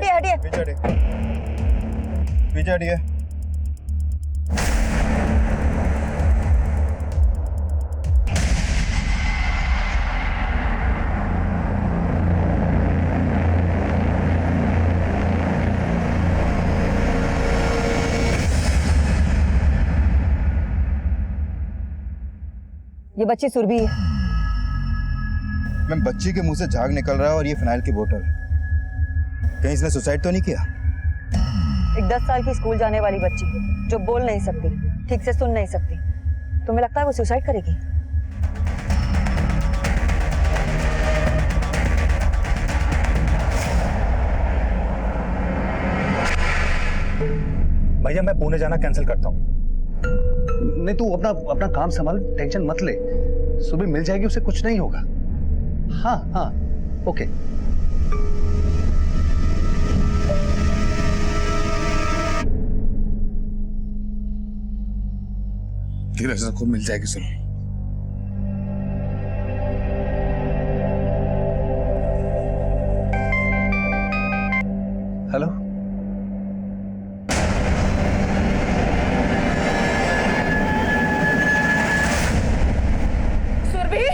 हटिए हटिए। पीछे हटिए, पीछे हटिए। ये बच्ची सुरभि है। मैं बच्ची के मुंह से झाग निकल रहा है और ये फिनाइल की बोतल। कहीं इसने सुसाइड तो नहीं किया? एक 10 साल की स्कूल जाने वाली बच्ची जो बोल नहीं सकती, ठीक से सुन नहीं सकती, तुम्हें लगता है वो सुसाइड करेगी? भैया मैं पुणे जाना कैंसिल करता हूँ। नहीं तू अपना काम संभाल, टेंशन मत ले, सुबह मिल जाएगी, उसे कुछ नहीं होगा। हाँ हाँ ओके। धीरज को मिल जाएगी सुरभि। हेलो सुरभि,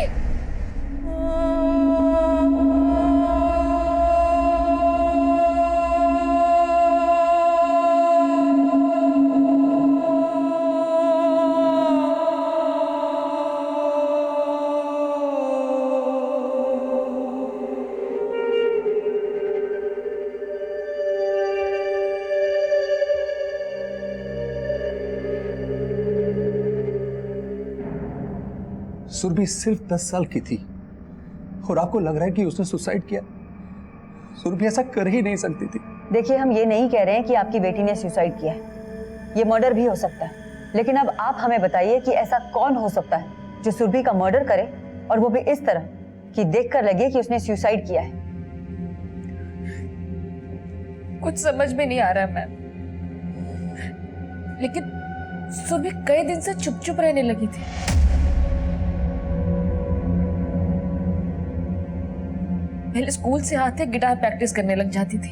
सुरभि सिर्फ 10 साल की थी और आपको लग रहा है कि उसने सुसाइड किया? सुरभि ऐसा कर ही नहीं सकती थी। देखिए, हम ये नहीं कह रहे हैं कि आपकी बेटी ने सुसाइड किया है, ये मर्डर भी हो सकता है, लेकिन अब आप हमें बताइए कि ऐसा कौन हो सकता है जो सुरभि का मर्डर करे, और वो भी इस तरह कि देखकर लगे कि उसने सुसाइड किया है। कुछ समझ में नहीं आ रहा मैम, लेकिन सुरभि कई दिन से चुप चुप रहने लगी थी। पहले स्कूल से आते गिटार प्रैक्टिस करने लग जाती थी,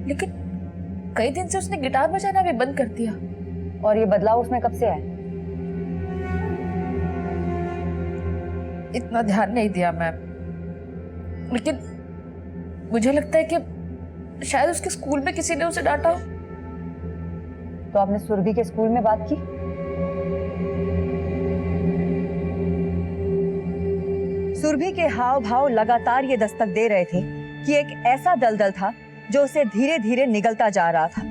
लेकिन कई दिन से उसने गिटार बजाना भी बंद कर दिया। और ये बदलाव उसमें कब से आया? इतना ध्यान नहीं दिया मैम, लेकिन मुझे लगता है कि शायद उसके स्कूल में किसी ने उसे डांटा हो। तो आपने सुरभि के स्कूल में बात की? सुरभि के हाव भाव लगातार ये दस्तक दे रहे थे कि एक ऐसा दलदल था जो उसे धीरे धीरे निगलता जा रहा था।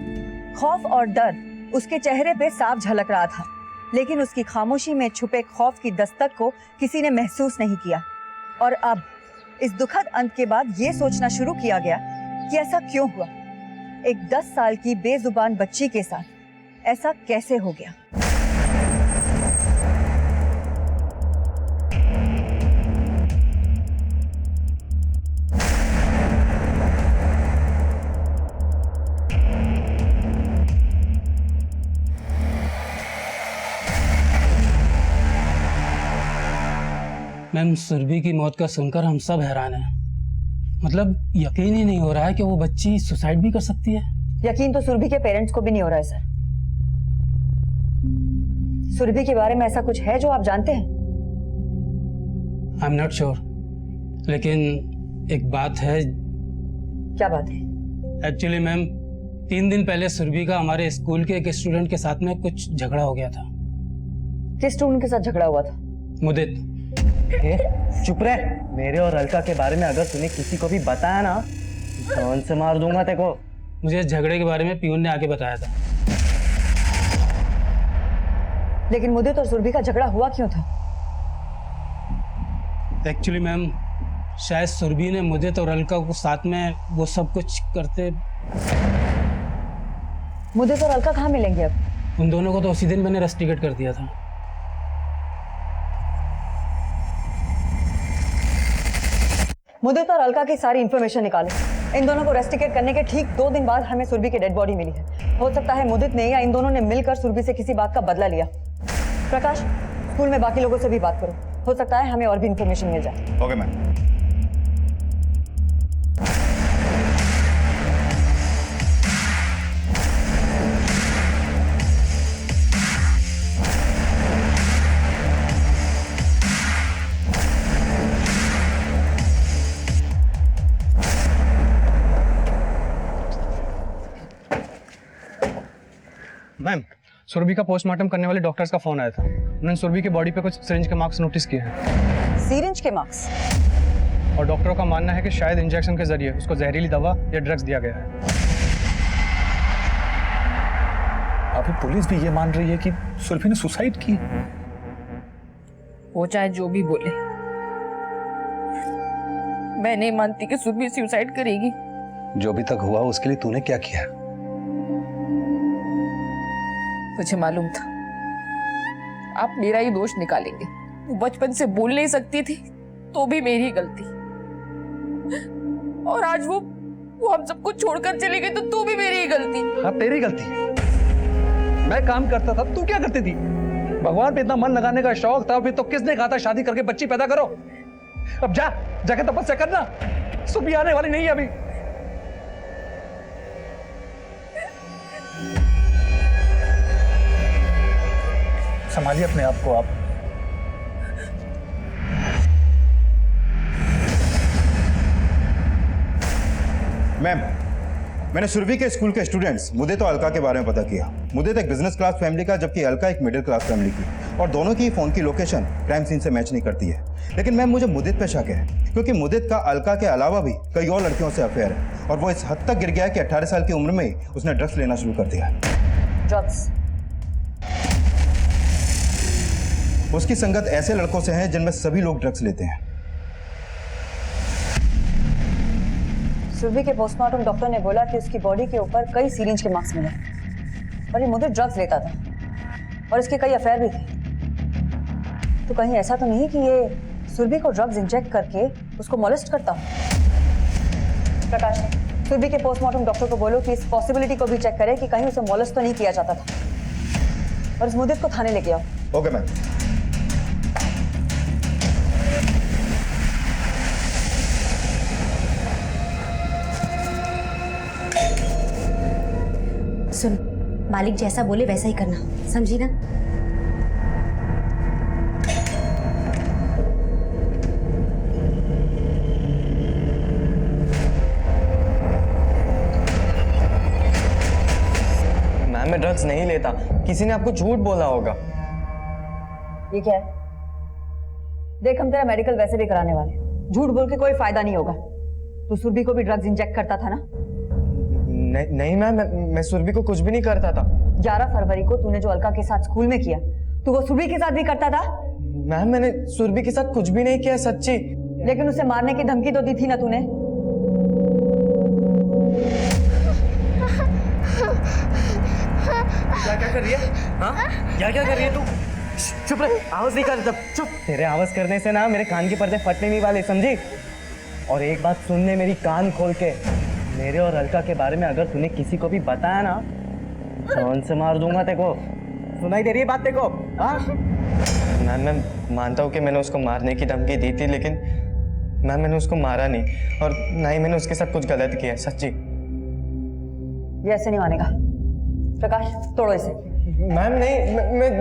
खौफ और डर उसके चेहरे पे साफ झलक रहा था, लेकिन उसकी खामोशी में छुपे खौफ की दस्तक को किसी ने महसूस नहीं किया। और अब इस दुखद अंत के बाद ये सोचना शुरू किया गया कि ऐसा क्यों हुआ, एक 10 साल की बेजुबान बच्ची के साथ ऐसा कैसे हो गया। मैम, सुरभि की मौत का सुनकर हम सब हैरान हैं। मतलब यकीन ही नहीं हो रहा है कि वो बच्ची सुसाइड भी कर सकती है। यकीन तो सुरभि के पेरेंट्स को भी नहीं हो रहा है सर। सुरभि के बारे में ऐसा कुछ है जो आप जानते हैं? आई एम नॉट श्योर, लेकिन एक बात है। क्या बात है? एक्चुअली मैम, 3 दिन पहले सुरभि का हमारे स्कूल के एक स्टूडेंट के साथ में कुछ झगड़ा हो गया था। किस स्टूडेंट के साथ झगड़ा हुआ था? मुदित। चुप रह। मेरे और अलका के बारे में अगर तूने किसी को भी बताया ना, जान से मार दूंगा तेरे को। मुझे इस झगड़े के बारे में पियून ने आके बताया था। लेकिन मुदित और सुरभि का झगड़ा हुआ क्यों था? एक्चुअली मैम, शायद सुरभि ने मुदित और अलका को साथ में वो सब कुछ करते। मुदित और अलका कहाँ मिलेंगे अब? उन दोनों को तो उसी दिन मैंने रस्टिकेट कर दिया था। मुदित और अलका की सारी इंफॉर्मेशन निकालो। इन दोनों को रेस्टिकेट करने के ठीक 2 दिन बाद हमें सुरभि की डेड बॉडी मिली है। हो सकता है मुदित ने या इन दोनों ने मिलकर सुरभि से किसी बात का बदला लिया। प्रकाश, स्कूल में बाकी लोगों से भी बात करो, हो सकता है हमें और भी इंफॉर्मेशन मिल जाए। Okay ma'am. मैम, सुरभि का पोस्टमार्टम करने वाले डॉक्टर्स का फोन आया था। उन्होंने सुरभि की बॉडी पे कुछ सिरिंज के मार्क्स नोटिस किए हैं सीरिंज के मार्क्स? और डॉक्टरों का मानना है कि शायद इंजेक्शन के जरिए उसको जहरीली दवा या ड्रग्स दिया गया है। अभी पुलिस भी ये मान रही है कि सुरभि ने सुसाइड की। वो चाहे जो भी बोले, मैं नहीं मानती कि सुरभि सुसाइड करेगी। जो अभी तक हुआ उसके लिए तूने क्या किया? मुझे मालूम था आप मेरा ही दोष निकालेंगे। वो बचपन से बोल नहीं सकती थी तो भी मेरी गलती, और आज वो हम सबको छोड़कर चली गई तो भी मेरी ही गलती। हाँ, तेरी गलती। मैं काम करता था, तू क्या करती थी? भगवान पे इतना मन लगाने का शौक था, फिर तो किसने कहा था शादी करके बच्ची पैदा करो? अब जाके तपस्या करना, सुबह आने वाली नहीं है अभी। संभालिए अपने आप को आप। मैम, मैंने सुरभि के स्कूल के स्टूडेंट्स मुदित और अलका के बारे में पता किया। मुदित एक बिजनेस क्लास फैमिली का, जबकि अलका एक मिडिल क्लास फैमिली की, और दोनों की फोन की लोकेशन क्राइम सीन से मैच नहीं करती है। लेकिन मैम, मुझे मुदित पे शक है, क्योंकि मुदित का अलका के अलावा भी कई और लड़कियों से अफेयर है, और वो इस हद तक गिर गया है कि 18 साल की उम्र में ही उसने ड्रग्स लेना शुरू कर दिया है। ड्रग्स? उसकी संगत ऐसे लड़कों से है जिनमें सभी लोग ड्रग्स लेते हैं। सुरभि के पोस्टमार्टम डॉक्टर ने बोला कि उसकी बॉडी के ऊपर कई सीरिंज के मार्क्स मिले, और ये मुदित ड्रग्स लेता था और इसके कई अफेयर भी थे। तो कहीं ऐसा तो नहीं कि ये सुरभि को ड्रग्स इंजेक्ट करके उसको मोलेस्ट करता हो? प्रकाश, सुरभि के पोस्टमार्टम डॉक्टर को बोलो कि इस पॉसिबिलिटी को भी चेक करे कि कहीं उसे मोलेस्ट तो नहीं किया जाता था, और इस मुदित को थाने लेके आओ। Okay ma'am. सुन, मालिक जैसा बोले वैसा ही करना, समझी ना? मैम, मैं ड्रग्स नहीं लेता, किसी ने आपको झूठ बोला होगा। ये क्या है? देख, हम तेरा मेडिकल वैसे भी कराने वाले हैं। झूठ बोल के कोई फायदा नहीं होगा। तू सुरभि को भी ड्रग्स इंजेक्ट करता था ना? नहीं मैम, मैं सुरभि को कुछ भी नहीं करता था। 11 फरवरी को तूने जो अलका के साथ स्कूल में किया, तू वो सुरभि के साथ भी करता था? मैम, मैंने सुरभि के साथ कुछ भी नहीं किया, सच्ची। लेकिन उसे मारने की धमकी तो दी थी ना तूने? क्या कर रही है? हाँ, क्या कर रही है तू? चुप रहे, आवाज नहीं कर, चुप। तेरे आवाज करने से ना मेरे कान के पर्दे फटने नहीं वाले, समझी? और एक बात सुन ले मेरी, कान खोल के। मेरे और अलका के बारे में अगर तूने किसी को भी बताया ना, जान से मार दूंगा तेरे को। सुनाई दे रही है बात तेरे को? हाँ? मैम, मैं मानता हूँ कि मैंने उसको मारने की धमकी दी थी, लेकिन मैम मैंने उसको मारा नहीं, और ना ही मैंने उसके साथ कुछ गलत किया, सच्ची। ये ऐसे नहीं मानेगा। प्रकाश, तोड़ो इसे। मैम नहीं,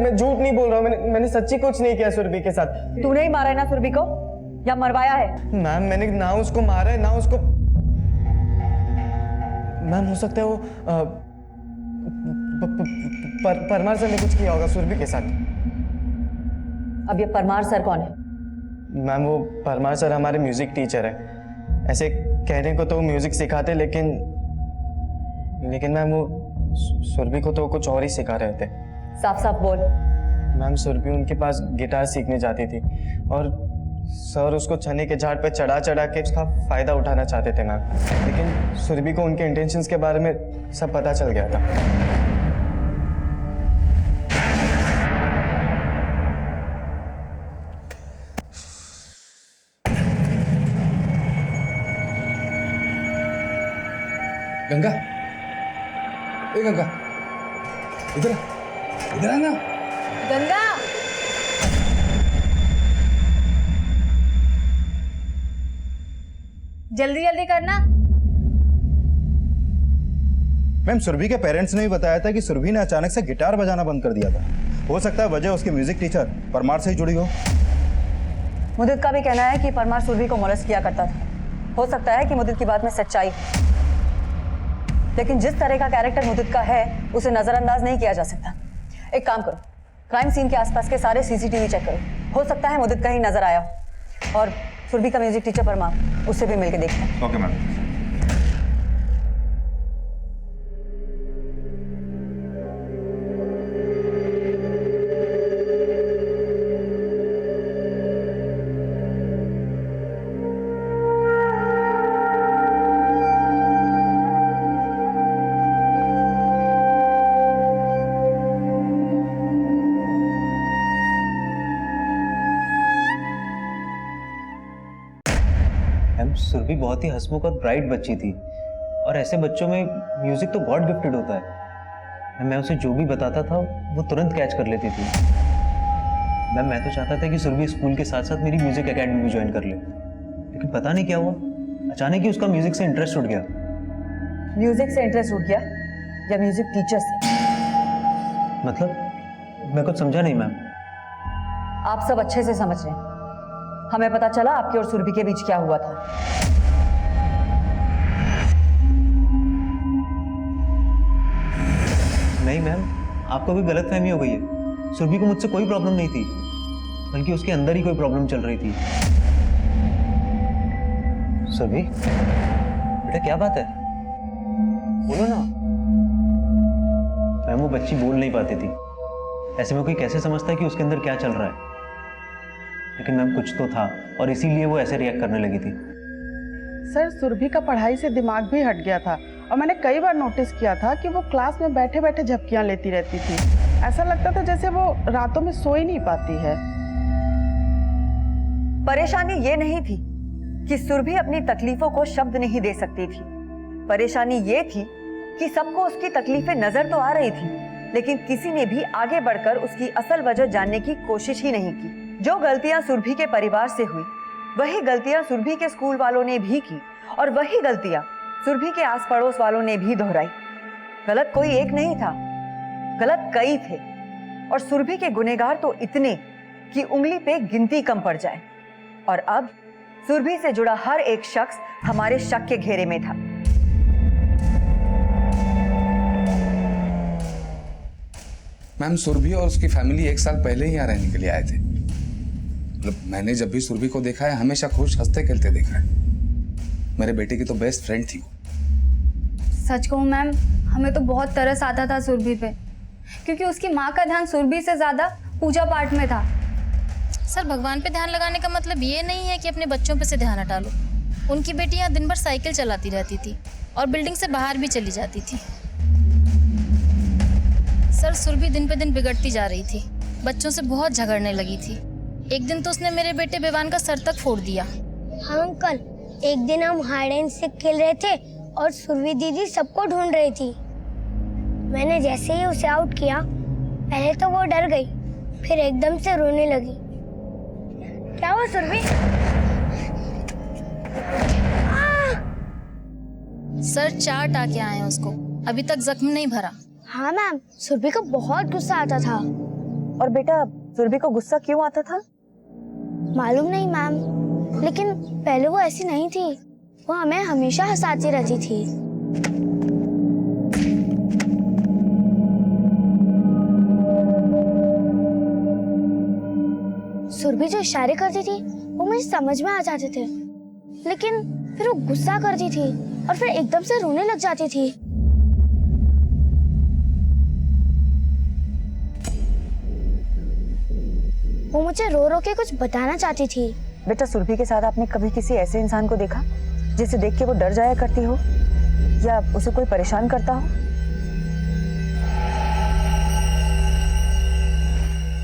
मैं झूठ नहीं बोल रहा हूँ, मैंने सच्ची कुछ नहीं किया सुरभि के साथ। तूने ही मारा है ना सुरभि को, या मरवाया है? मैम, मैंने ना उसको मारा है ना उसको। मैम, हो सकता है वो परमार सर ने कुछ किया होगा सुरभि के साथ। अब ये परमार सर कौन है? मैम, वो परमार सर हमारे म्यूजिक टीचर है। ऐसे कहने को तो वो म्यूजिक सिखाते, लेकिन मैम वो सुरभि को तो कुछ और ही सिखा रहे थे। साफ साफ बोल। मैम, सुरभि उनके पास गिटार सीखने जाती थी, और सर उसको छन्ने के झाड़ पे चढ़ा के उसका फायदा उठाना चाहते थे मैम। लेकिन सुरभि को उनके इंटेंशंस के बारे में सब पता चल गया था। गंगा, ए गंगा, इधर आना। गंगा, जल्दी जल्दी करना। मैम, सुरभि के पेरेंट्स ने भी बताया था कि सुरभि ने अचानक से गिटार बजाना बंद कर दिया था। हो सकता है वजह उसके म्यूजिक टीचर परमार से ही जुड़ी हो। मुदित का भी कहना है कि परमार सुरभि को मोलेस्ट किया करता था। हो सकता है कि मुदित की बात में सच्चाई। लेकिन जिस तरह का कैरेक्टर मुदित का है उसे नजरअंदाज नहीं किया जा सकता। एक काम करो, क्राइम सीन के आसपास के सारे सीसीटीवी चेक करो, हो सकता है मुदित कहीं नजर आया हो। और सुरभि का म्यूजिक टीचर परमा, उससे भी मिलके देखते हैं। Okay ma'am. मैम सुरभि बहुत ही हंसमुख और ब्राइट बच्ची थी, और ऐसे बच्चों में म्यूजिक तो गॉड गिफ्टेड होता है। मैं उसे जो भी बताता था वो तुरंत कैच कर लेती थी। मैम मैं तो चाहता था कि सुरभि स्कूल के साथ साथ मेरी म्यूजिक एकेडमी भी ज्वाइन कर ले, लेकिन पता नहीं क्या हुआ, अचानक ही उसका म्यूजिक से इंटरेस्ट उठ गया। म्यूजिक से इंटरेस्ट उठ गया या म्यूजिक टीचर से? मतलब मैं कुछ समझा नहीं मैम। आप सब अच्छे से समझ रहे हैं। हमें पता चला आपके और सुरभि के बीच क्या हुआ था। नहीं मैम, आपको कोई गलतफहमी हो गई है। सुरभि को मुझसे कोई प्रॉब्लम नहीं थी, बल्कि उसके अंदर ही कोई प्रॉब्लम चल रही थी। सुरभि बेटा क्या बात है, बोलो ना। मैम वो बच्ची बोल नहीं पाती थी, ऐसे में कोई कैसे समझता है कि उसके अंदर क्या चल रहा है। लेकिन मैम कुछ तो था, और इसीलिए वो ऐसे रिएक्ट करने लगी थी। सर सुरभि का पढ़ाई से दिमाग भी हट गया था, और मैंने कई बार नोटिस किया था कि वो क्लास में बैठे बैठे झपकियां लेती रहती थी। ऐसा लगता था जैसे वो रातों में सो ही नहीं पाती है। परेशानी ये नहीं थी कि सुरभि अपनी तकलीफों को शब्द नहीं दे सकती थी। परेशानी ये थी कि सबको उसकी तकलीफें नजर तो आ रही थी, लेकिन किसी ने भी आगे बढ़कर उसकी असल वजह जानने की कोशिश ही नहीं की। जो गलतियां सुरभि के परिवार से हुई, वही गलतियां सुरभि के स्कूल वालों ने भी की, और वही गलतियां सुरभि के आस पड़ोस वालों ने भी दोहराई। गलत कोई एक नहीं था, गलत कई थे, और सुरभि के गुनहगार तो इतने कि उंगली पे गिनती कम पड़ जाए। और अब सुरभि से जुड़ा हर एक शख्स हमारे शक के घेरे में था। मैम सुरभि और उसकी फैमिली 1 साल पहले ही यहाँ रहने के लिए आए थे। मतलब मैंने जब भी सुरभि को देखा है हमेशा खुश हंसते खेलते देखा है। मेरे बेटे की तो बेस्ट फ्रेंड थी वो। सच कहूँ मैम, हमें तो बहुत तरस आता था सुरभि पे, क्योंकि उसकी माँ का ध्यान सुरभि से ज्यादा पूजा पाठ में था। सर भगवान पे ध्यान लगाने का मतलब ये नहीं है कि अपने बच्चों पे से ध्यान हटा लो। उनकी बेटी यहाँ दिन भर साइकिल चलाती रहती थी और बिल्डिंग से बाहर भी चली जाती थी। सर सुरभि दिन पे दिन बिगड़ती जा रही थी, बच्चों से बहुत झगड़ने लगी थी। एक दिन तो उसने मेरे बेटे बेवान का सर तक फोड़ दिया। हाँ अंकल, एक दिन हम हाइड एंड सीक खेल रहे थे और सुरभि दीदी सबको ढूंढ रही थी। मैंने जैसे ही उसे आउट किया, पहले तो वो डर गई, फिर एकदम से रोने लगी। क्या हुआ सुरभि? सर 4 टाके आए हैं उसको, अभी तक जख्म नहीं भरा। हाँ मैम, सुरभि को बहुत गुस्सा आता था। और बेटा सुरभि को गुस्सा क्यों आता था? मालूम नहीं मैम, लेकिन पहले वो ऐसी नहीं थी। वो हमें हमेशा हंसाती रहती थी। सुरभि जो इशारे करती थी वो मुझे समझ में आ जाते थे, लेकिन फिर वो गुस्सा करती थी और फिर एकदम से रोने लग जाती थी। वो मुझे रो रो के कुछ बताना चाहती थी। बेटा सुरभि के साथ आपने कभी किसी ऐसे इंसान को देखा जिसे देख के वो डर जाया करती हो या उसे कोई परेशान करता हो?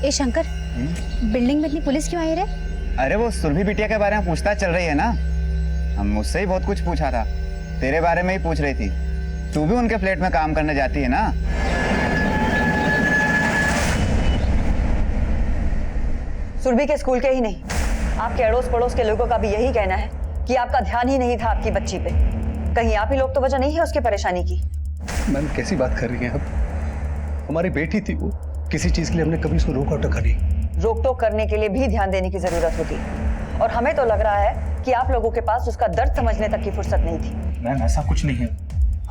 ए शंकर, बिल्डिंग में इतनी पुलिस क्यों आई रे? अरे वो सुरभि बिटिया के बारे में पूछताछ चल रही है ना। हम मुझसे ही बहुत कुछ पूछा था, तेरे बारे में ही पूछ रही थी। तू भी उनके फ्लैट में काम करने जाती है ना? सुरभि के स्कूल के ही नहीं, आपके अड़ोस पड़ोस के लोगों का भी यही कहना है कि आपका ध्यान ही नहीं था आपकी बच्ची पे। कहीं आप ही लोग तो वजह नहीं है उसकी परेशानी की? मैम कैसी बात कर रही हैं आप? हमारी बेटी थी वो, किसी चीज के लिए हमने कभी उसको रोका टोका नहीं। रोक टोक करने के लिए भी ध्यान देने की जरूरत होती, और हमें तो लग रहा है कि आप लोगों के पास उसका दर्द समझने तक की फुर्सत नहीं थी। मैम ऐसा कुछ नहीं है,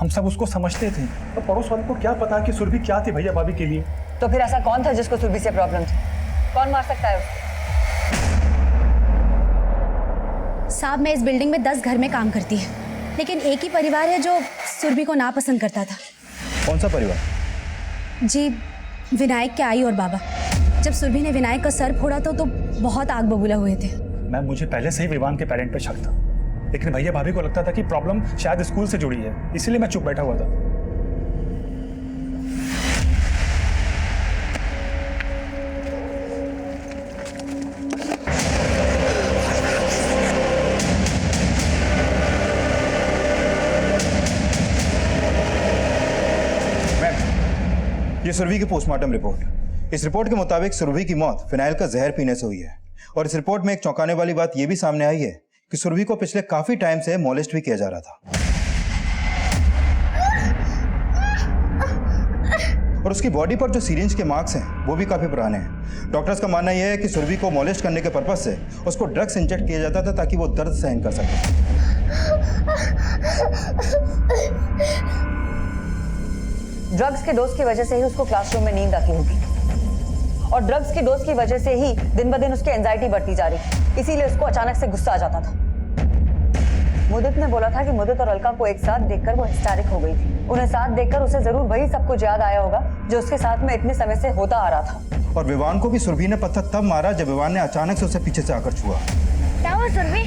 हम सब उसको समझते थे। तो पड़ोस वालों को क्या पता कि सुरभि क्या थी भैया भाभी के लिए। तो फिर ऐसा कौन था जिसको सुरभि से प्रॉब्लम थी? कौन मार सकता है उसको? साहब, मैं इस बिल्डिंग में 10 घर में काम करती है, लेकिन एक ही परिवार है जो सुरभि को नापसंद करता था। कौन सा परिवार? जी, विनायक के आई और बाबा। जब सुरभि ने विनायक का सर फोड़ा तो बहुत आग बबूला हुए थे। मैम, मुझे पहले से ही विवान के पेरेंट पे शक था, लेकिन भैया भाभी को लगता था कि प्रॉब्लम शायद स्कूल से जुड़ी है, इसीलिए मैं चुप बैठा हुआ था। ये सुरभि की पोस्टमार्टम रिपोर्ट। इस रिपोर्ट के मुताबिक सुरभि की मौत फिनाइल का जहर पीने से हुई है। और इस रिपोर्ट में एक चौंकाने वाली बात यह भी सामने आई है कि सुरभि को पिछले काफी टाइम से मॉलेस्ट भी किया जा रहा था। और उसकी बॉडी पर जो सिरिंज के मार्क्स हैं वो भी काफी पुराने हैं। डॉक्टर्स का मानना यह है कि सुरभि को मॉलेस्ट करने के पर्पज से उसको ड्रग्स इंजेक्ट किया जाता था ताकि वो दर्द सहन कर सके। ड्रग्स के डोज की वजह से ही उसको क्लासरूम में नींद आती होगी और ड्रग्स की डोज की वजह से ही दिन ब दिन उसकी एंजाइटी बढ़ती जा रही, इसीलिए उसको अचानक से गुस्सा आ जाता था। मुदित ने बोला था कि मुदित और अलका को एक साथ देखकर वो हिस्टैरिक हो गई थी। उन्हें साथ देखकर उसे जरूर वही सब कुछ याद आया होगा जो उसके साथ में इतने समय से होता आ रहा था। और विवान को भी सुरभि ने पत्थर तब मारा जब विवान ने अचानक से उसे पीछे से आकर छुआ। क्या हुआ सुरभि?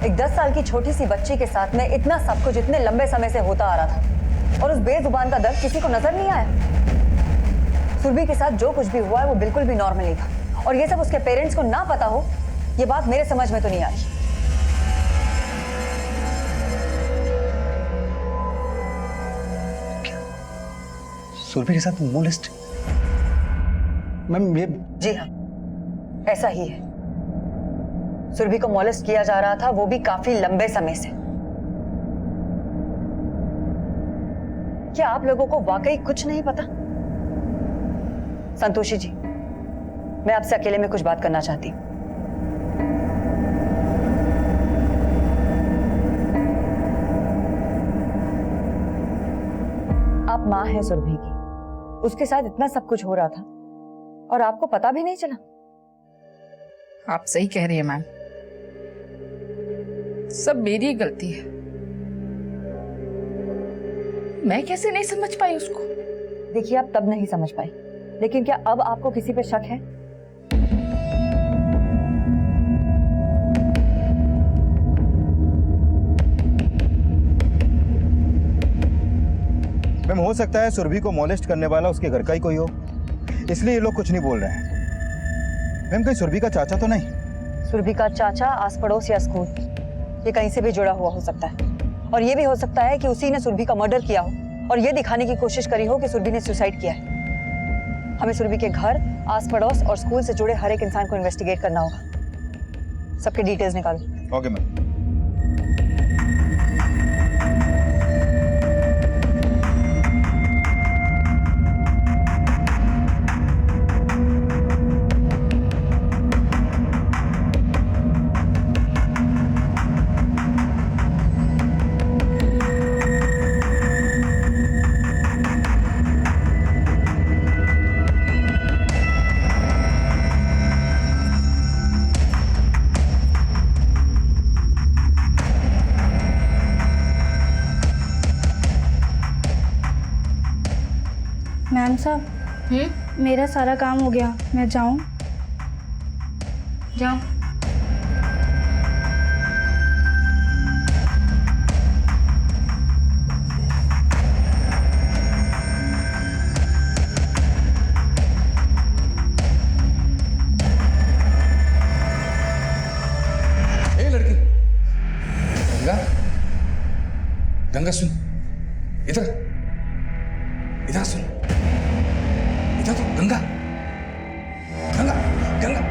एक 10 साल की छोटी सी बच्ची के साथ में इतना सब कुछ इतने लंबे समय से होता आ रहा था और उस बेजुबान का दर्द किसी को नजर नहीं आया। सुरभि के साथ जो कुछ भी हुआ है वो बिल्कुल भी नॉर्मल नहीं था और ये सब उसके पेरेंट्स को ना पता हो, ये बात मेरे समझ में तो नहीं आ रही। सुरभि के साथ मोलेस्ट? मैम, ये जी हाँ, ऐसा ही है। सुरभि को मॉलेस्ट किया जा रहा था, वो भी काफी लंबे समय से। क्या आप लोगों को वाकई कुछ नहीं पता? संतोषी जी, मैं आपसे अकेले में कुछ बात करना चाहती हूँ। आप माँ हैं सुरभि की, उसके साथ इतना सब कुछ हो रहा था और आपको पता भी नहीं चला। आप सही कह रही है मैम, सब मेरी गलती है। मैं कैसे नहीं समझ पाई उसको? देखिए, आप तब नहीं समझ पाई, लेकिन क्या अब आपको किसी पे शक है? मैम, हो सकता है सुरभि को मॉलेस्ट करने वाला उसके घर का ही कोई हो, इसलिए ये लोग कुछ नहीं बोल रहे हैं। मैम, कहीं सुरभि का चाचा तो नहीं? सुरभि का चाचा, आस पड़ोस या स्कूल, ये कहीं से भी जुड़ा हुआ हो सकता है। और ये भी हो सकता है कि उसी ने सुरभि का मर्डर किया हो और ये दिखाने की कोशिश करी हो कि सुरभि ने सुसाइड किया है। हमें सुरभि के घर, आस पड़ोस और स्कूल से जुड़े हर एक इंसान को इन्वेस्टिगेट करना होगा। सबके डिटेल्स निकालो। Okay ma'am. मैम साहब, मेरा सारा काम हो गया, मैं जाऊं? जाओ। ए लड़की, गंगा, गंगा सुन, इधर इधर सुन, इधर तो गंगा, गंगा, गंगा।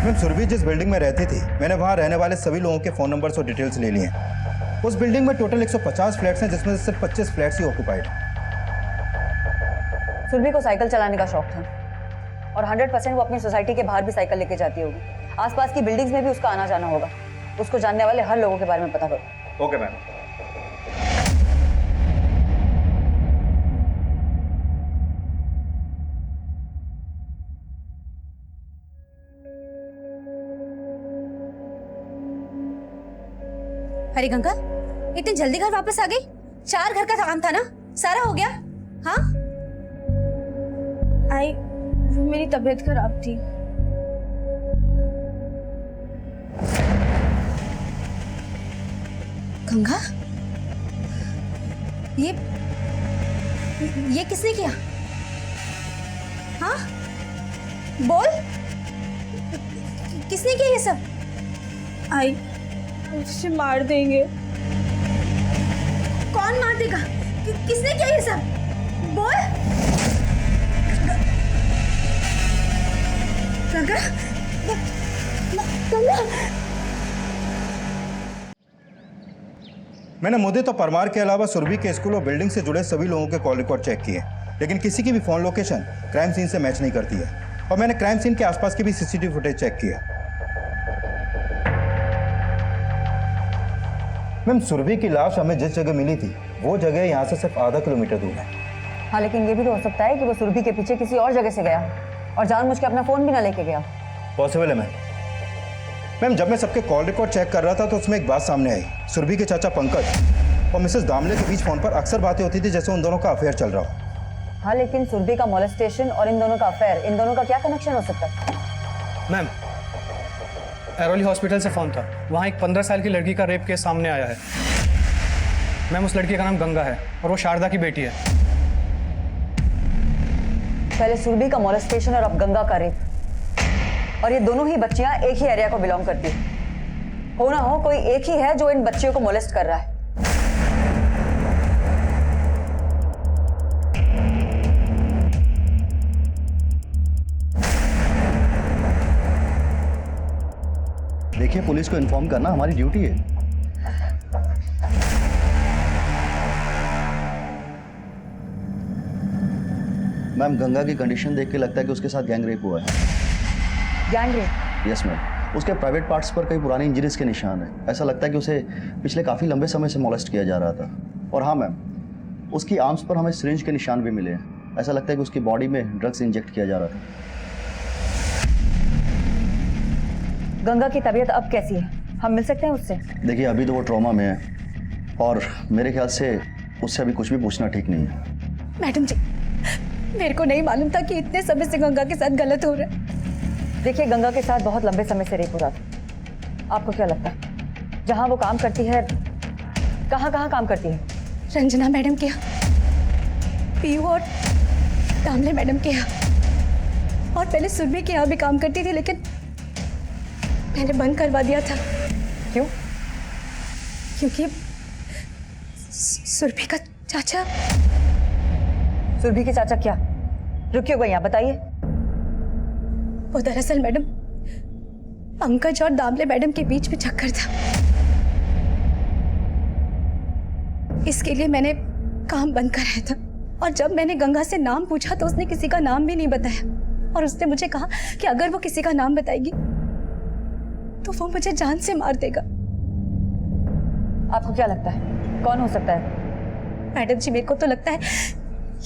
मैम, सुरभि जिस बिल्डिंग में रहती थी, मैंने वहां रहने वाले सभी लोगों के फोन नंबर्स और डिटेल्स ले लिए हैं। उस बिल्डिंग में टोटल 150 फ्लैट्स हैं, जिसमें से सिर्फ 25 फ्लैट्स ही ऑक्यूपाइड हैं। सुरभि को साइकिल चलाने का शौक था और 100% वो अपनी सोसाइटी के बाहर भी साइकिल लेके जाती होगी। आसपास की बिल्डिंग्स में भी उसका आना जाना होगा। उसको जानने वाले हर लोगों के बारे में पता करो। Okay ma'am. अरे गंगा, इतनी जल्दी घर वापस आ गई? 4 घर का काम था ना, सारा हो गया? हाँ? आई, वो मेरी तबीयत खराब थी। गंगा, ये किसने किया? हाँ? बोल, किसने किया ये सब? आई, उसे मार देंगे। कौन मार देगा? किसने किया ये सब? बोल। गंगा, गंगा। मैंने मुदे तो परमार के अलावा सुरभि के स्कूल और बिल्डिंग से जुड़े सभी लोगों के कॉल रिकॉर्ड चेक किए, लेकिन किसी की भी फोन लोकेशन क्राइम सीन से मैच नहीं करती है। और मैंने क्राइम सीन के आसपास की भी सीसीटीवी फुटेज चेक किया। मैम, सुरभि की लाश हमें जिस जगह मिली थी वो जगह यहाँ से सिर्फ आधा किलोमीटर दूर है। हाँ, लेकिन ये भी तो हो सकता है कि वो सुरभि के पीछे किसी और जगह से गया और जानबूझ के अपना फोन भी ना लेके गया। पॉसिबल है मैम, जब मैं सबके कॉल रिकॉर्ड चेक कर रहा था तो उसमें एक बात सामने आई। सुरभि के चाचा पंकज और मिसेस दामले के बीच फोन पर अक्सर बातें होती थी जैसे उन दोनों का अफेयर चल रहा हो। हाँ, लेकिन सुरभि का मोलेस्टेशन और इन दोनों का अफेयर, इन दोनों का क्या कनेक्शन हो सकता है? मैम, एरोली हॉस्पिटल से फोन था। वहाँ एक 15 साल की लड़की का रेप केस सामने आया है। मैम, उस लड़की का नाम गंगा है और वो शारदा की बेटी है। पहले सुरभि का मोलेस्टेशन और अब गंगा का रेप, और ये दोनों ही बच्चियां एक ही एरिया को बिलोंग करती है। हो ना हो, कोई एक ही है जो इन बच्चियों को मोलेस्ट कर रहा है। देखिए, पुलिस को इन्फॉर्म करना हमारी ड्यूटी है। मैम, गंगा की कंडीशन देख के लगता है कि उसके साथ गैंग रेप हुआ है। Gang rape? यस मैम, उसके प्राइवेट पार्ट्स पर कई पुरानी इंजरीज के निशान हैं। ऐसा लगता है कि उसे पिछले काफ़ी लंबे समय से मोलेस्ट किया जा रहा था। और हाँ मैम, उसकी आर्म्स पर हमें सिरिंज के निशान भी मिले हैं। ऐसा लगता है कि उसकी बॉडी में ड्रग्स इंजेक्ट किया जा रहा था। गंगा की तबीयत अब कैसी है? हम मिल सकते हैं उससे? देखिए, अभी तो वो ट्रॉमा में है और मेरे ख्याल से उससे अभी कुछ भी पूछना ठीक नहीं है। मैडम जी, मेरे को नहीं मालूम था कि इतने समय से गंगा के साथ गलत हो रहा है। देखिए, गंगा के साथ बहुत लंबे समय से रेप हो रहा था। आपको क्या लगता है जहां वो काम करती है, कहाँ कहाँ काम करती है? रंजना मैडम के यहाँ, पीयू और दामले मैडम के यहाँ, और पहले सुरभि के यहाँ भी काम करती थी, लेकिन मैंने बंद करवा दिया था। क्यों? क्योंकि सुरभि का चाचा। सुरभि के चाचा क्या? रुकिए भैया, बताइए। वो दरअसल मैडम पंकज और दामले मैडम के बीच में चक्कर था। इसके लिए मैंने काम बंद कराया था, और जब मैंने गंगा से नाम पूछा तो उसने किसी का नाम भी नहीं बताया, और उसने मुझे कहा कि अगर वो किसी का नाम बताएगी तो वो मुझे जान से मार देगा। आपको क्या लगता है कौन हो सकता है? मैडम जी, मेरे को तो लगता है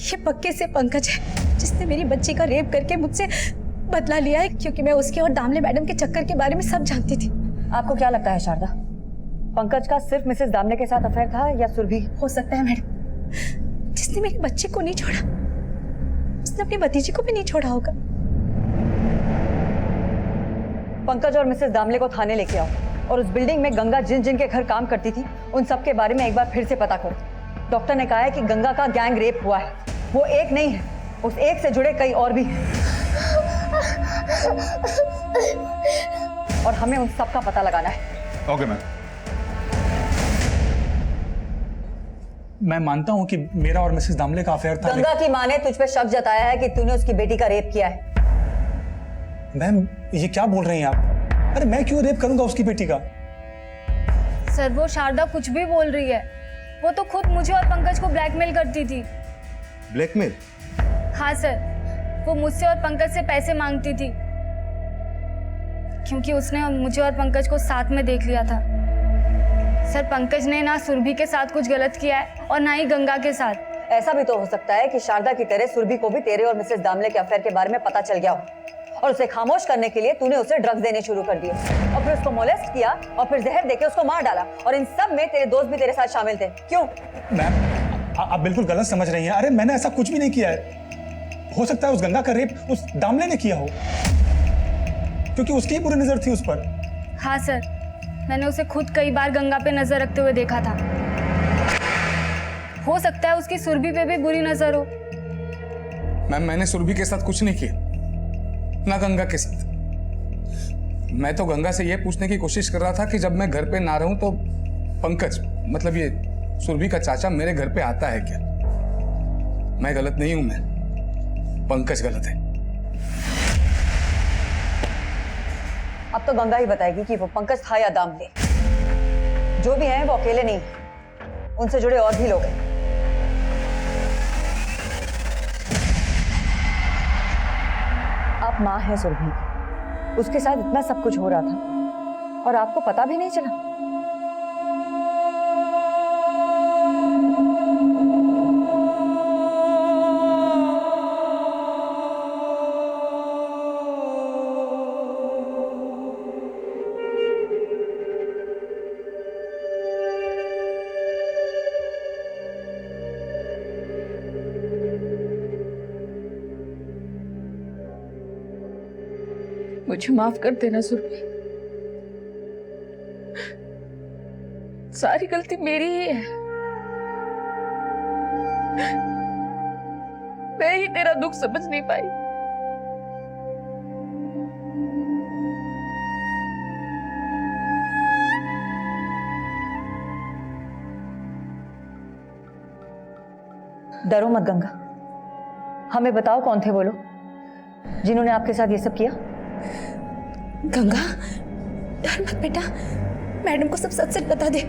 ये पक्के से पंकज है, जिसने मेरी बच्ची का रेप करके मुझसे बदला लिया है, क्योंकि मैं उसके और दामले मैडम के चक्कर के बारे में सब जानती थी। आपको क्या लगता है शारदा, पंकज का सिर्फ मिसेस दामले के साथ अफेयर था या सुरभि? हो सकता है मैडम, जिसने मेरे बच्चे को नहीं छोड़ा उसने अपनी भतीजी को भी नहीं छोड़ा होगा। पंकज और मिसेस दामले को थाने लेके आओ, और उस बिल्डिंग में गंगा जिन जिन के घर काम करती थी उन सब के बारे में एक बार फिर से पता करो। डॉक्टर ने कहा है कि गंगा का गैंग रेप हुआ है। वो एक नहीं है, उस एक से जुड़े कई और भी हैं, और हमें उन सब का पता लगाना है। Okay ma'am. मैं मानता हूं कि मेरा और मिसेस दामले का अफेयर था। गंगा की मां ने तुझ पे शक जताया है कि तूने उसकी बेटी का रेप किया है। मैम, ये क्या बोल रही हैं आप? अरे मैं क्यों रेप करूंगा उसकी बेटी का? सर, वो शारदा कुछ भी बोल रही है। वो तो खुद मुझे और पंकज को ब्लैकमेल करती थी। ब्लैकमेल? हाँ सर, वो मुझसे और पंकज से पैसे मांगती थी। क्योंकि उसने मुझे और पंकज को साथ में देख लिया था। सर, पंकज ने ना सुरभि के साथ कुछ गलत किया है और ना ही गंगा के साथ। ऐसा भी तो हो सकता है कि शारदा की तरह सुरभि को भी तेरे और मिसेस दामले के अफेयर के बारे में पता चल गया हो और उसे खामोश करने के लिए तूने उसे ड्रग्स देने शुरू कर दिए और फिर उसको मोलेस्ट किया और फिर जहर देके उसको मार डाला और इन सब में तेरे दोस्त भी तेरे साथ शामिल थे। क्यों? मैम, आप बिल्कुल गलत समझ रही हैं। अरे मैंने ऐसा कुछ भी नहीं किया है। हो सकता है उस गंगा का रेप उस दामले ने किया हो, क्योंकि उसकी ही बुरी नजर थी उस पर। हाँ सर, मैंने उसे खुद कई बार गंगा पे नजर रखते हुए देखा था। हो सकता है उसकी सुरभि पे भी बुरी नजर हो। मैम, मैंने सुरभि के साथ कुछ नहीं किया, ना गंगा के साथ। मैं तो गंगा से यह पूछने की कोशिश कर रहा था कि जब मैं घर पे ना रहूं तो पंकज, मतलब ये सुरभि का चाचा, मेरे घर पे आता है क्या। मैं गलत नहीं हूं, मैं पंकज गलत है। अब तो गंगा ही बताएगी कि वो पंकज था या दामले। जो भी हैं वो अकेले नहीं, उनसे जुड़े और भी लोग हैं। आप मां हैं सुरभि, उसके साथ इतना सब कुछ हो रहा था और आपको पता भी नहीं चला। मुझे माफ कर देना सुरभि, सारी गलती मेरी ही है। मैं ही तेरा दुख समझ नहीं पाई। डरो मत गंगा, हमें बताओ कौन थे वो लोग जिन्होंने आपके साथ ये सब किया। गंगा, डर मत बेटा, मैडम को सब सच सच बता दे।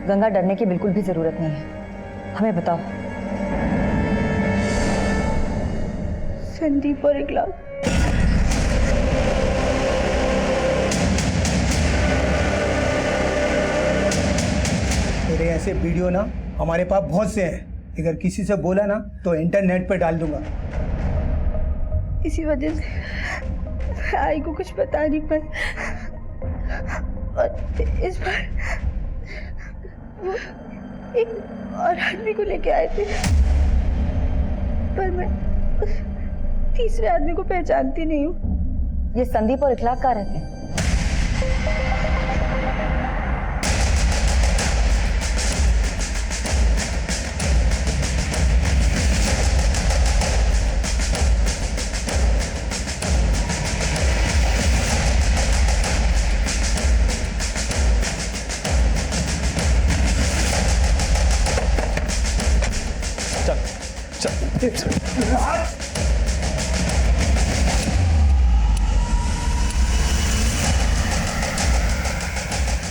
गंगा, डरने की बिल्कुल भी जरूरत नहीं है, हमें बताओ। संदीप और इकलाल। मेरे ऐसे वीडियो ना हमारे पास बहुत से हैं, अगर किसी से बोला ना तो इंटरनेट पे डाल दूंगा। इसी वजह से आई को कुछ बता नहीं पाई और इस बार वो एक और आदमी को लेके आए थे, पर मैं उस तीसरे आदमी को पहचानती नहीं हूँ। ये संदीप और इखलाक कहाँ रहते हैं?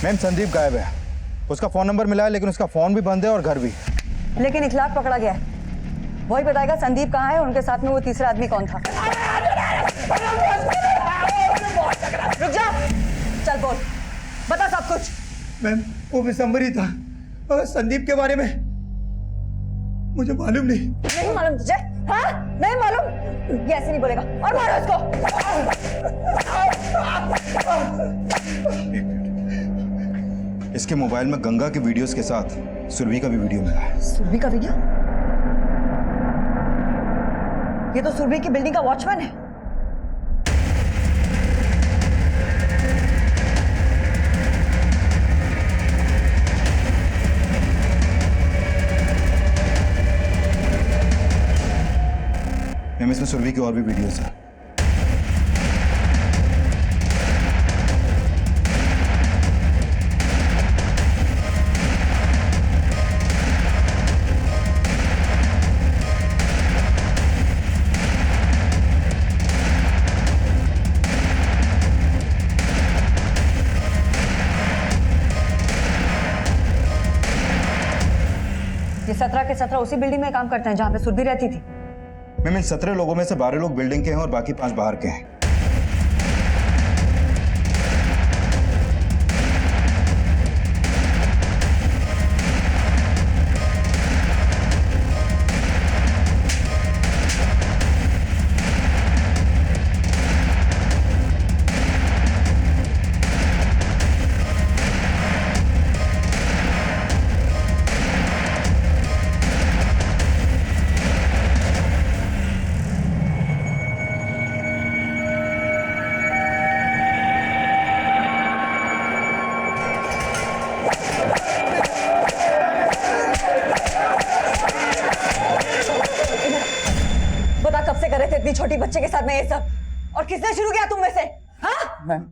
मैम, संदीप गायब है। उसका फोन नंबर मिला है लेकिन उसका फोन भी बंद है और घर भी। लेकिन इखलाक पकड़ा गया है, वही बताएगा संदीप कहाँ है, उनके साथ में वो तीसरा आदमी कौन था। रुक जा, चल बोल, बता सब कुछ। मैम, वो विशंबर ही था, मगर संदीप के बारे में मुझे मालूम नहीं। नहीं मालूम तुझे? हाँ, नहीं मालूम? ये ऐसे नहीं बोलेगा, और मारो इसको। इसके मोबाइल में गंगा के वीडियोस के साथ सुरभि का भी वीडियो मिला है। सुरभि का वीडियो? ये तो सुरभि की बिल्डिंग का वॉचमैन है। मैम, इसमें सुरभि की और भी वीडियोस हैं। ये 17 के 17 उसी बिल्डिंग में काम करते हैं जहां पे सुरभि रहती थी। मैम इन 17 लोगों में से 12 लोग बिल्डिंग के हैं और बाकी 5 बाहर के हैं। बता कब से कर रहे थे इतनी छोटी बच्चे के साथ में ये सब, और किसने शुरू किया तुम में से? हाँ? मैम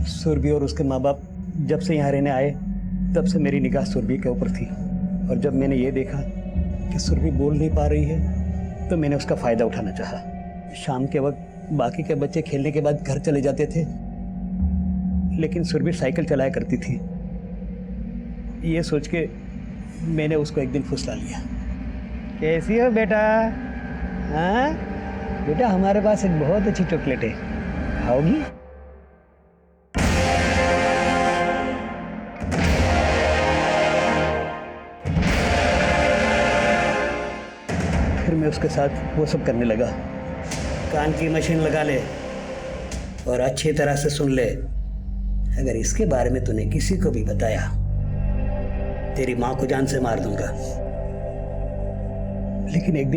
सुरभि और उसके माँ बाप जब से यहाँ रहने आए तब से मेरी निगाह सुरभि के ऊपर थी, और जब मैंने ये देखा कि सुरभि बोल नहीं पा रही है तो मैंने उसका फ़ायदा उठाना चाहा। शाम के वक्त बाकी के बच्चे खेलने के बाद घर चले जाते थे, लेकिन सुरभि साइकिल चलाया करती थी। ये सोच के मैंने उसको एक दिन फुसला लिया। कैसी हो बेटा? हाँ बेटा, हमारे पास एक बहुत अच्छी चॉकलेट है, खाओगी? फिर मैं उसके साथ वो सब करने लगा। कान की मशीन लगा ले और अच्छी तरह से सुन ले, अगर इसके बारे में तूने किसी को भी बताया तेरी माँ को जान से मार दूंगा। लेकिन एक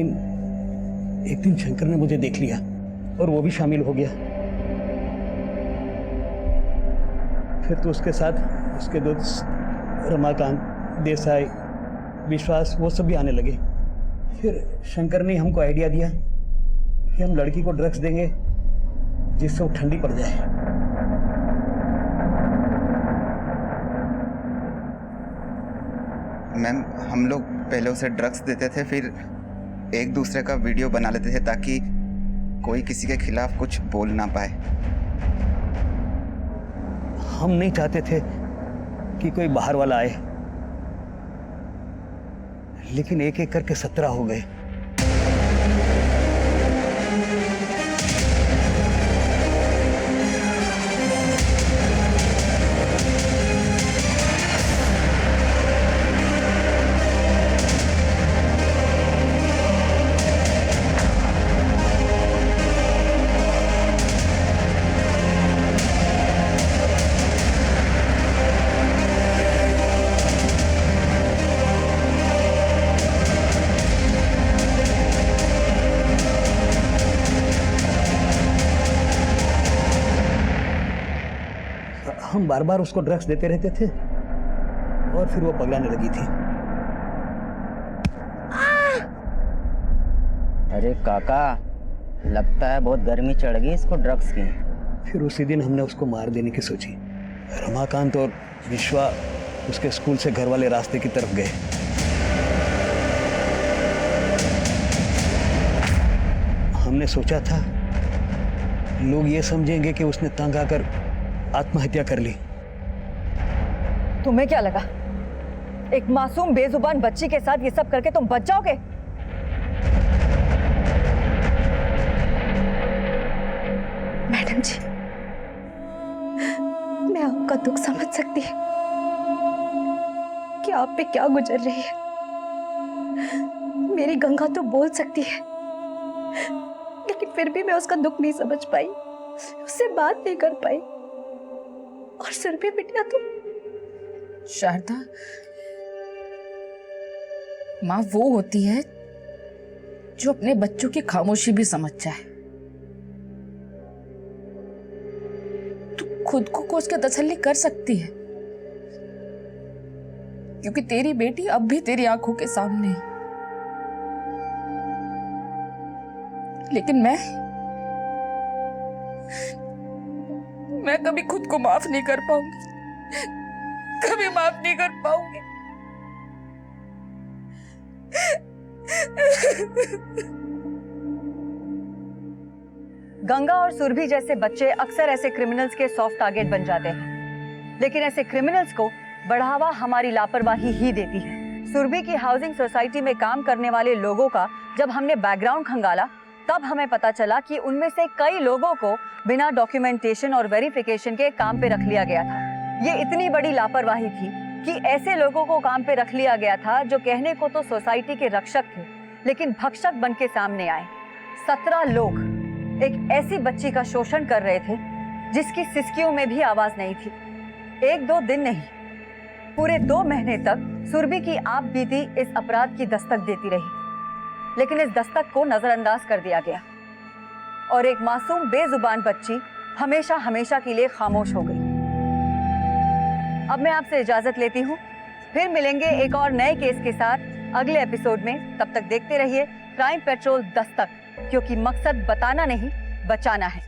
दिन शंकर ने मुझे देख लिया और वो भी शामिल हो गया। फिर तो उसके साथ उसके दोस्त रमाकांत, देसाई, विश्वास, वो सब भी आने लगे। फिर शंकर ने हमको आइडिया दिया कि हम लड़की को ड्रग्स देंगे जिससे वो ठंडी पड़ जाए। मैम हम लोग पहले उसे ड्रग्स देते थे, फिर एक दूसरे का वीडियो बना लेते थे ताकि कोई किसी के खिलाफ कुछ बोल ना पाए। हम नहीं चाहते थे कि कोई बाहर वाला आए, लेकिन एक एक करके 17 हो गए। हम बार बार उसको ड्रग्स देते रहते थे और फिर वो पगलाने लगी थी। अरे काका, लगता है बहुत गर्मी चढ़ गई इसको ड्रग्स की। फिर उसी दिन हमने उसको मार देने की सोची। रमाकांत और विश्वा उसके स्कूल से घर वाले रास्ते की तरफ गए। हमने सोचा था लोग ये समझेंगे कि उसने तंग आकर आत्महत्या कर ली। तुम्हें क्या लगा एक मासूम बेजुबान बच्ची के साथ ये सब करके तुम बच जाओगे? मैडम जी, मैं आपका दुख समझ सकती हूँ कि आप पे क्या गुजर रही है। मेरी गंगा तो बोल सकती है, लेकिन फिर भी मैं उसका दुख नहीं समझ पाई, उससे बात नहीं कर पाई। और सुरभि बिटिया तो शारदा, माँ वो होती है जो अपने बच्चों की खामोशी भी समझ जाए। तू खुद को कोस के तसल्ली कर सकती है, क्योंकि तेरी बेटी अब भी तेरी आंखों के सामने है। लेकिन मैं कभी खुद को माफ नहीं कर पाऊंगी, कभी माफ नहीं कर पाऊंगी। गंगा और सुरभि जैसे बच्चे अक्सर ऐसे क्रिमिनल्स के सॉफ्ट टारगेट बन जाते हैं, लेकिन ऐसे क्रिमिनल्स को बढ़ावा हमारी लापरवाही ही देती है। सुरभि की हाउसिंग सोसाइटी में काम करने वाले लोगों का जब हमने बैकग्राउंड खंगाला, तब हमें पता चला कि उनमें से कई लोगों को बिना डॉक्यूमेंटेशन और वेरिफिकेशन के काम पे रख लिया गया था। ये इतनी बड़ी लापरवाही थी कि ऐसे लोगों को काम पे रख लिया गया था जो कहने को तो सोसाइटी के रक्षक थे, लेकिन भक्षक बन के सामने आए। 17 लोग एक ऐसी बच्ची का शोषण कर रहे थे जिसकी सिसकियों में भी आवाज नहीं थी। 1-2 दिन नहीं, पूरे 2 महीने तक सुरभि की आप बीती इस अपराध की दस्तक देती रही, लेकिन इस दस्तक को नजरअंदाज कर दिया गया और एक मासूम बेजुबान बच्ची हमेशा हमेशा के लिए खामोश हो गई। अब मैं आपसे इजाजत लेती हूँ, फिर मिलेंगे एक और नए केस के साथ अगले एपिसोड में। तब तक देखते रहिए क्राइम पेट्रोल दस्तक, क्योंकि मकसद बताना नहीं, बचाना है।